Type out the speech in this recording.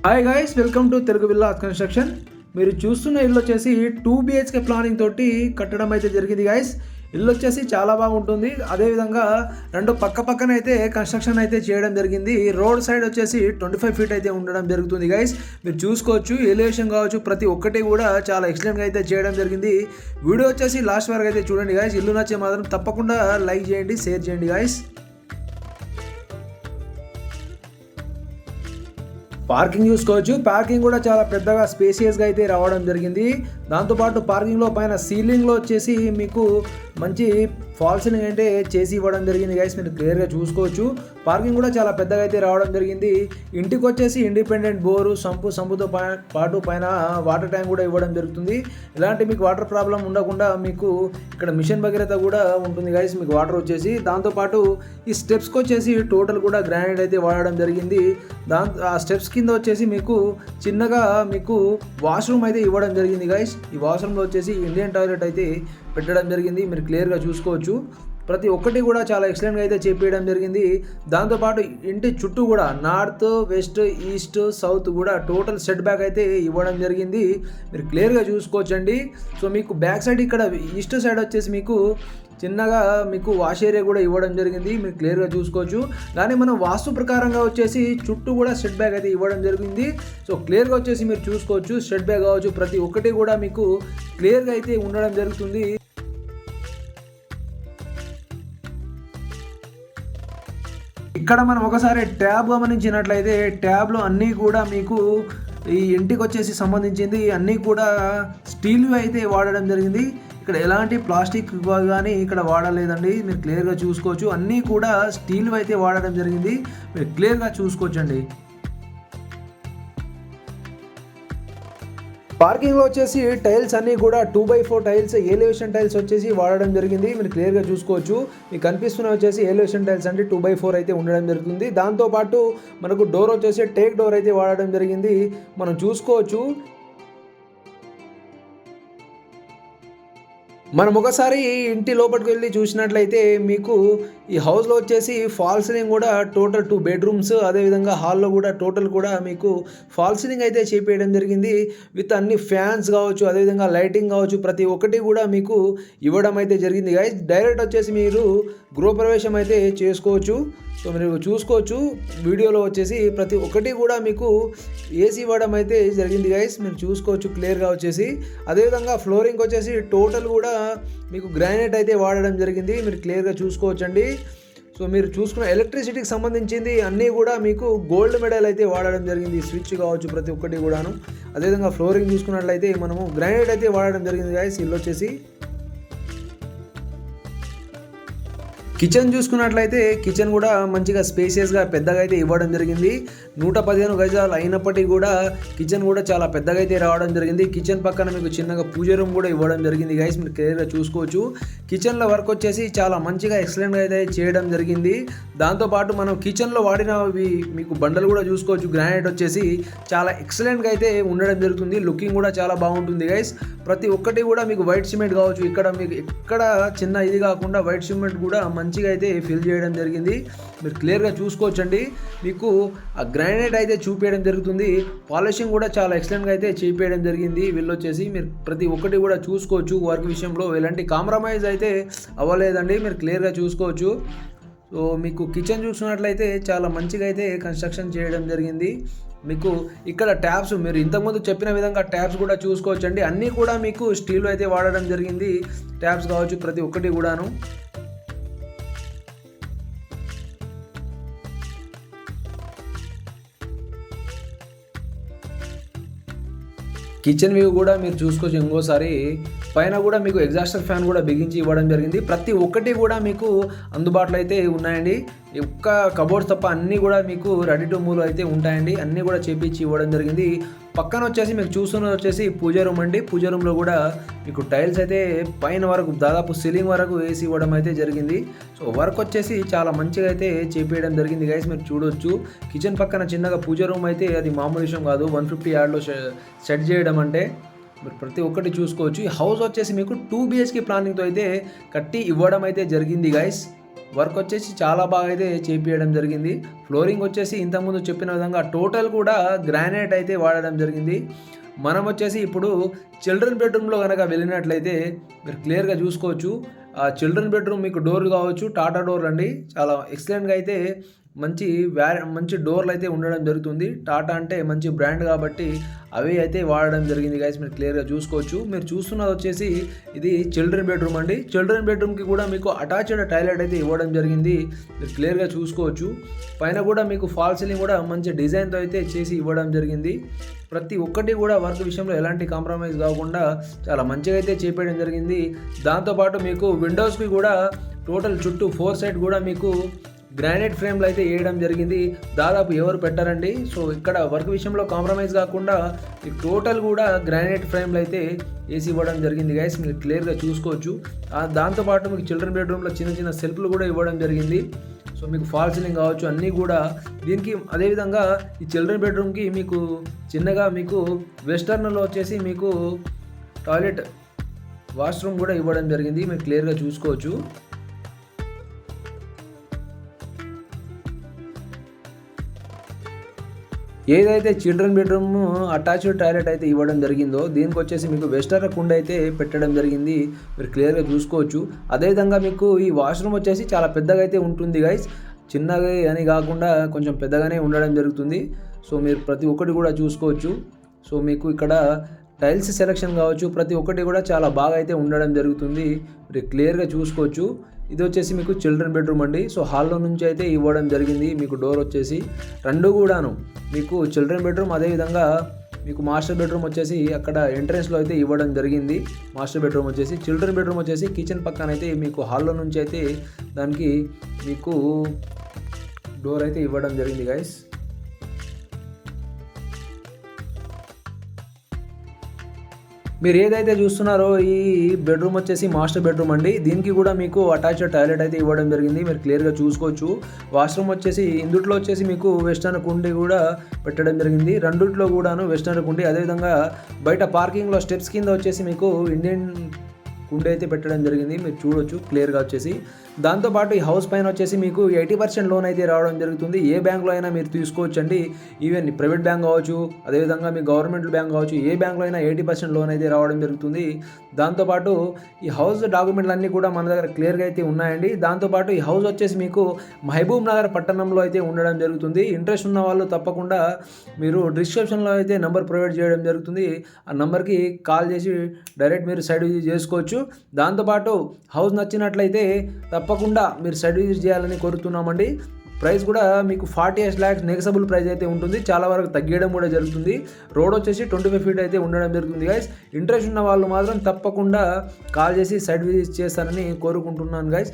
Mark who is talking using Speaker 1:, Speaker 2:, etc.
Speaker 1: Hi guys, welcome to Telugu villa construction. మీరు చూస్తున్న ఇల్లు వచ్చేసి 2 BHK ప్లానింగ్ తోటి కట్టడం అయితే జరిగింది గైస్. ఇల్లు వచ్చేసి చాలా బాగుంటుంది. అదేవిధంగా రెండు పక్కన అయితే కన్స్ట్రక్షన్ అయితే చేయడం జరిగింది. రోడ్ సైడ్ వచ్చేసి 25 ఫీట్ అయితే ఉండడం జరుగుతుంది గైస్. మీరు చూసుకోవచ్చు, ఎలివేషన్ కావచ్చు, ప్రతి ఒక్కటి కూడా చాలా ఎక్సలెంట్గా అయితే చేయడం జరిగింది. వీడియో వచ్చేసి లాస్ట్ వరకు అయితే చూడండి గైస్. ఇల్లు నచ్చే మాత్రం తప్పకుండా లైక్ చేయండి, షేర్ చేయండి గైస్. పార్కింగ్ చూసుకోవచ్చు. పార్కింగ్ కూడా చాలా పెద్దగా స్పేసియస్గా అయితే రావడం జరిగింది. దాంతోపాటు పార్కింగ్లో పైన సీలింగ్లో వచ్చేసి మీకు మంచి ఫాల్ సీలింగ్ అంటే చేసి ఇవ్వడం జరిగింది గైస్. మీరు క్లియర్గా చూసుకోవచ్చు. పార్కింగ్ కూడా చాలా పెద్దగా అయితే రావడం జరిగింది. ఇంటికి వచ్చేసి ఇండిపెండెంట్ బోరు, సంపుతో పాటు పైన వాటర్ ట్యాంక్ కూడా ఇవ్వడం జరుగుతుంది. ఇలాంటి మీకు వాటర్ ప్రాబ్లం ఉండకుండా మీకు ఇక్కడ మిషన్ భగీరథ కూడా ఉంటుంది గైస్. మీకు వాటర్ వచ్చేసి దాంతోపాటు ఈ స్టెప్స్కి వచ్చేసి టోటల్ కూడా గ్రానైట్ అయితే వాడడం జరిగింది. ఆ స్టెప్స్ కింద వచ్చేసి మీకు చిన్నగా మీకు వాష్రూమ్ అయితే ఇవ్వడం జరిగింది గైస్. ఈ వాష్రూమ్లో వచ్చేసి ఇండియన్ టాయిలెట్ అయితే పెట్టడం జరిగింది. మీరు క్లియర్గా చూసుకోవచ్చు. ప్రతి ఒక్కటి కూడా చాలా ఎక్సలెంట్గా అయితే చేపించడం జరిగింది. దాంతోపాటు ఇంటి చుట్టూ కూడా నార్త్, వెస్ట్, ఈస్ట్, సౌత్ కూడా టోటల్ సెట్ బ్యాక్ అయితే ఇవ్వడం జరిగింది. మీరు క్లియర్గా చూసుకోవచ్చండి. సో మీకు బ్యాక్ సైడ్ ఇక్కడ ఈస్ట్ సైడ్ వచ్చేసి మీకు చిన్నగా మీకు వాష్ ఏరియా కూడా ఇవ్వడం జరిగింది. మీరు క్లియర్గా చూసుకోవచ్చు. కానీ మనం వాస్తు ప్రకారంగా వచ్చేసి చుట్టూ కూడా సెట్ బ్యాక్ అయితే ఇవ్వడం జరిగింది. సో క్లియర్గా వచ్చేసి మీరు చూసుకోవచ్చు. సెట్ బ్యాక్ కావచ్చు, ప్రతి ఒక్కటి కూడా మీకు క్లియర్గా అయితే ఉండడం జరుగుతుంది. ఇక్కడ మనం ఒకసారి ట్యాబ్ గమనించినట్లయితే ట్యాబ్లో అన్నీ కూడా మీకు ఈ ఇంటికి వచ్చేసి సంబంధించింది అన్నీ కూడా స్టీల్ అయితే వాడడం జరిగింది. ఇక్కడ ఎలాంటి ప్లాస్టిక్ కానీ ఇక్కడ వాడలేదండి. మీరు క్లియర్గా చూసుకోవచ్చు. అన్నీ కూడా స్టీల్ అయితే వాడడం జరిగింది. మీరు క్లియర్గా చూసుకోవచ్చండి. పార్కింగ్లో వచ్చేసి టైల్స్ అన్నీ కూడా 2x4 టైల్స్, ఎలివేషన్ టైల్స్ వచ్చేసి వాడడం జరిగింది. మీరు క్లియర్గా చూసుకోవచ్చు. మీకు కనిపిస్తున్న వచ్చేసి ఎలివేషన్ టైల్స్ అంటే 2x4 అయితే ఉండడం జరుగుతుంది. దాంతోపాటు మనకు డోర్ వచ్చేసి టేక్ డోర్ అయితే వాడడం జరిగింది. మనం చూసుకోవచ్చు. మనం ఒకసారి ఇంటి లోపలికి వెళ్ళి చూసినట్లయితే మీకు ఈ హౌస్లో వచ్చేసి ఫాల్ సీలింగ్ కూడా టోటల్ 2 బెడ్రూమ్స్, అదేవిధంగా హాల్లో కూడా టోటల్ కూడా మీకు ఫాల్ సీలింగ్ అయితే చేపేయడం జరిగింది. విత్ అన్ని ఫ్యాన్స్ కావచ్చు, అదేవిధంగా లైటింగ్ కావచ్చు, ప్రతి ఒక్కటి కూడా మీకు ఇవ్వడం అయితే జరిగింది గైస్. డైరెక్ట్ వచ్చేసి మీరు గృహప్రవేశం అయితే చేసుకోవచ్చు. సో మీరు చూసుకోవచ్చు. వీడియోలో వచ్చేసి ప్రతి ఒక్కటి కూడా మీకు ఏసీ ఇవ్వడం అయితే జరిగింది గైస్. మీరు చూసుకోవచ్చు క్లియర్గా వచ్చేసి. అదేవిధంగా ఫ్లోరింగ్ వచ్చేసి టోటల్ కూడా మీకు గ్రానైట్ అయితే వాడడం జరిగింది. మీరు క్లియర్గా చూసుకోవచ్చండి. సో మీరు చూసుకున్న ఎలక్ట్రిసిటీకి సంబంధించింది అన్నీ కూడా మీకు గోల్డ్ మెడల్ అయితే వాడడం జరిగింది. స్విచ్ కావచ్చు, ప్రతి ఒక్కటి కూడాను. అదేవిధంగా ఫ్లోరింగ్ చూసుకున్నట్లయితే మనము గ్రానైట్ అయితే వాడడం జరిగింది గైస్. ఇల్లు వచ్చేసి కిచెన్ చూసుకున్నట్లయితే కిచెన్ కూడా మంచిగా స్పేసియస్గా పెద్దగా అయితే ఇవ్వడం జరిగింది. 115 గజాలు అయినప్పటికీ కూడా కిచెన్ కూడా చాలా పెద్దగా అయితే రావడం జరిగింది. కిచెన్ పక్కన మీకు చిన్నగా పూజ రూమ్ కూడా ఇవ్వడం జరిగింది గైస్. మీరు క్లియర్గా చూసుకోవచ్చు. కిచెన్లో వర్క్ వచ్చేసి చాలా మంచిగా ఎక్సలెంట్గా అయితే చేయడం జరిగింది. దాంతోపాటు మనం కిచెన్లో వాడినవి మీకు బండలు కూడా చూసుకోవచ్చు. గ్రానైట్ వచ్చేసి చాలా ఎక్సలెంట్గా అయితే ఉండడం జరుగుతుంది. లుకింగ్ కూడా చాలా బాగుంటుంది గైస్. ప్రతి ఒక్కటి కూడా మీకు వైట్ సిమెంట్ కావచ్చు, ఇక్కడ మీకు ఎక్కడ చిన్న ఇది కాకుండా వైట్ సిమెంట్ కూడా మంచిగా అయితే ఫిల్ చేయడం జరిగింది. మీరు క్లియర్గా చూసుకోవచ్చండి. మీకు ఆ గ్రానైట్ అయితే చూపించడం జరుగుతుంది. పాలిషింగ్ కూడా చాలా ఎక్సలెంట్గా అయితే చేపించడం జరిగింది. వీళ్ళు వచ్చేసి మీరు ప్రతి ఒక్కటి కూడా చూసుకోవచ్చు. వర్క్ విషయంలో ఎలాంటి కాంప్రమైజ్ అయితే అవ్వలేదండి. మీరు క్లియర్గా చూసుకోవచ్చు. సో మీకు కిచెన్ చూసినట్లయితే చాలా మంచిగా అయితే కన్స్ట్రక్షన్ చేయడం జరిగింది. మీకు ఇక్కడ ట్యాప్స్ మీరు ఇంతకుముందు చెప్పిన విధంగా ట్యాప్స్ కూడా చూసుకోవచ్చండి. అన్నీ కూడా మీకు స్టీల్ అయితే వాడడం జరిగింది. ట్యాప్స్ కావచ్చు, ప్రతి ఒక్కటి కూడాను. కిచెన్ వ్యూ కూడా మీరు చూసుకోవచ్చు. ఇంకోసారి పైన కూడా మీకు ఎగ్జాస్టర్ ఫ్యాన్ కూడా బిగించి ఇవ్వడం జరిగింది. ప్రతి ఒక్కటి కూడా మీకు అందుబాటులో అయితే ఉన్నాయండి. ఒక్క కబోర్డ్స్ తప్ప అన్నీ కూడా మీకు రెడీ టు మూవ్ అయితే ఉంటాయండి. అన్నీ కూడా చేపించి ఇవ్వడం జరిగింది. పక్కన వచ్చేసి మీకు చూస్తున్నది వచ్చేసి పూజ రూమ్ అండి. పూజ రూమ్లో కూడా మీకు టైల్స్ అయితే పైన వరకు దాదాపు సీలింగ్ వరకు వేసి ఇవ్వడం అయితే జరిగింది. సో వర్క్ వచ్చేసి చాలా మంచిగా అయితే చేపించడం జరిగింది గైస్. మీరు చూడొచ్చు. కిచెన్ పక్కన చిన్నగా పూజ రూమ్ అయితే అది మామూలు విషయం కాదు. 150 యార్డ్లో సెట్ చేయడం అంటే మీరు ప్రతి ఒక్కటి చూసుకోవచ్చు. ఈ హౌస్ వచ్చేసి మీకు 2 BHK ప్లానింగ్తో అయితే కట్టి ఇవ్వడం అయితే జరిగింది గైస్. వర్క్ వచ్చేసి చాలా బాగా అయితే చేపియడం జరిగింది. ఫ్లోరింగ్ వచ్చేసి ఇంతకుముందు చెప్పిన విధంగా టోటల్ కూడా గ్రానైట్ అయితే వాడడం జరిగింది. మనం వచ్చేసి ఇప్పుడు చిల్డ్రన్ బెడ్రూమ్లో కనుక వెళ్ళినట్లయితే మీరు క్లియర్గా చూసుకోవచ్చు. ఆ చిల్డ్రన్ బెడ్రూమ్ మీకు డోర్ కావచ్చు, టాటా డోర్లు అండి. చాలా ఎక్సలెంట్గా అయితే మంచి డోర్లు అయితే ఉండడం జరుగుతుంది. టాటా అంటే మంచి బ్రాండ్ కాబట్టి అవి అయితే వాడడం జరిగింది గైస్. మీరు క్లియర్గా చూసుకోవచ్చు. మీరు చూస్తున్నది వచ్చేసి ఇది చిల్డ్రన్ బెడ్రూమ్ అండి. చిల్డ్రన్ బెడ్రూమ్కి కూడా మీకు అటాచ్డ్ టాయిలెట్ అయితే ఇవ్వడం జరిగింది. మీరు క్లియర్గా చూసుకోవచ్చు. పైన కూడా మీకు ఫాల్ సీలింగ్ కూడా మంచి డిజైన్తో అయితే చేసి ఇవ్వడం జరిగింది. ప్రతి ఒక్కటి కూడా వర్క్ విషయంలో ఎలాంటి కాంప్రమైజ్ కాకుండా చాలా మంచిగా అయితే చేపేయడం జరిగింది. దాంతోపాటు మీకు విండోస్కి కూడా టోటల్ చుట్టూ 4 సైడ్ కూడా మీకు గ్రానైట్ ఫ్రేమ్లు అయితే వేయడం జరిగింది. దాదాపు ఎవరు పెట్టారండి. సో ఇక్కడ వర్క్ విషయంలో కాంప్రమైజ్ కాకుండా టోటల్ కూడా గ్రానైట్ ఫ్రేమ్లు అయితే వేసి ఇవ్వడం జరిగింది గైస్. మీరు క్లియర్గా చూసుకోవచ్చు. దాంతోపాటు మీకు చిల్డ్రన్ బెడ్రూమ్లో చిన్న చిన్న సెల్ఫ్లు కూడా ఇవ్వడం జరిగింది. సో మీకు ఫాల్ సీలింగ్ కావచ్చు అన్నీ కూడా దీనికి. అదేవిధంగా ఈ చిల్డ్రన్ బెడ్రూమ్కి మీకు చిన్నగా మీకు వెస్టర్న్లో వచ్చేసి మీకు టాయిలెట్ వాష్రూమ్ కూడా ఇవ్వడం జరిగింది. మీరు క్లియర్గా చూసుకోవచ్చు. ఏదైతే చిల్డ్రన్ బెడ్రూమ్ అటాచ్డ్ టాయిలెట్ అయితే ఇవ్వడం జరిగిందో దీనికి వచ్చేసి మీకు వెస్టర్న్ కుండ అయితే పెట్టడం జరిగింది. మీరు క్లియర్గా చూసుకోవచ్చు. అదేవిధంగా మీకు ఈ వాష్రూమ్ వచ్చేసి చాలా పెద్దగా అయితే ఉంటుంది గైస్. చిన్నగా అని కాకుండా కొంచెం పెద్దగానే ఉండడం జరుగుతుంది. సో మీరు ప్రతి ఒక్కటి కూడా చూసుకోవచ్చు. సో మీకు ఇక్కడ టైల్స్ సెలెక్షన్ కావచ్చు ప్రతి ఒక్కటి కూడా చాలా బాగా అయితే ఉండడం జరుగుతుంది. మీరు క్లియర్గా చూసుకోవచ్చు. ఇది వచ్చేసి మీకు చిల్డ్రన్ బెడ్రూమ్ అండి. సో హాల్లో నుంచి అయితే ఇవ్వడం జరిగింది. మీకు డోర్ వచ్చేసి రెండు కూడాను మీకు చిల్డ్రన్ బెడ్రూమ్, అదేవిధంగా మీకు మాస్టర్ బెడ్రూమ్ వచ్చేసి అక్కడ ఎంట్రెన్స్లో అయితే ఇవ్వడం జరిగింది. మాస్టర్ బెడ్రూమ్ వచ్చేసి చిల్డ్రన్ బెడ్రూమ్ వచ్చేసి కిచెన్ పక్కన అయితే మీకు హాల్లో నుంచి అయితే దానికి మీకు డోర్ అయితే ఇవ్వడం జరిగింది గైస్. మీరు ఏదైతే చూస్తున్నారో ఈ బెడ్రూమ్ వచ్చేసి మాస్టర్ బెడ్రూమ్ అండి. దీనికి కూడా మీకు అటాచ్డ్ టాయిలెట్ అయితే ఇవ్వడం జరిగింది. మీరు క్లియర్గా చూసుకోవచ్చు. వాష్రూమ్ వచ్చేసి ఇందుట్లో వచ్చేసి మీకు వెస్టర్న్ కుండి కూడా పెట్టడం జరిగింది. రెండిట్లో కూడాను వెస్టర్న్ కుండి. అదేవిధంగా బయట పార్కింగ్లో స్టెప్స్ కింద వచ్చేసి మీకు ఇండియన్ కుండి అయితే పెట్టడం జరిగింది. మీరు చూడొచ్చు క్లియర్గా వచ్చేసి. దాంతోపాటు ఈ హౌస్ పైన వచ్చేసి మీకు 80% లోన్ అయితే రావడం జరుగుతుంది. ఏ బ్యాంక్లో అయినా మీరు తీసుకోవచ్చు అండి. ఈవెన్ ప్రైవేట్ బ్యాంక్ కావచ్చు, అదేవిధంగా మీ గవర్నమెంట్ బ్యాంక్ కావచ్చు, ఏ బ్యాంక్లో అయినా 80% లోన్ అయితే రావడం జరుగుతుంది. దాంతోపాటు ఈ హౌస్ డాక్యుమెంట్లు అన్నీ కూడా మన దగ్గర క్లియర్గా అయితే ఉన్నాయండి. దాంతోపాటు ఈ హౌస్ వచ్చేసి మీకు మహబూబ్ నగర్ పట్టణంలో అయితే ఉండడం జరుగుతుంది. ఇంట్రెస్ట్ ఉన్న వాళ్ళు తప్పకుండా మీరు డిస్క్రిప్షన్లో అయితే నెంబర్ ప్రొవైడ్ చేయడం జరుగుతుంది. ఆ నెంబర్కి కాల్ చేసి డైరెక్ట్ మీరు సైట్ విజిట్ చేసుకోవచ్చు. దాంతోపాటు హౌస్ నచ్చినట్లయితే తప్పకుండా మీరు సైట్ విజిట్ చేయాలని కోరుతున్నామండి. ప్రైస్ కూడా మీకు 48 lakhs నెగసబుల్ ప్రైస్ అయితే ఉంటుంది. చాలా వరకు తగ్గడం కూడా జరుగుతుంది. రోడ్ వచ్చేసి 25 feet అయితే ఉండడం జరుగుతుంది గైస్. ఇంట్రెస్ట్ ఉన్న వాళ్ళు మాత్రం తప్పకుండా కాల్ చేసి సైట్ విజిట్ చేస్తారని కోరుకుంటున్నాను గైస్.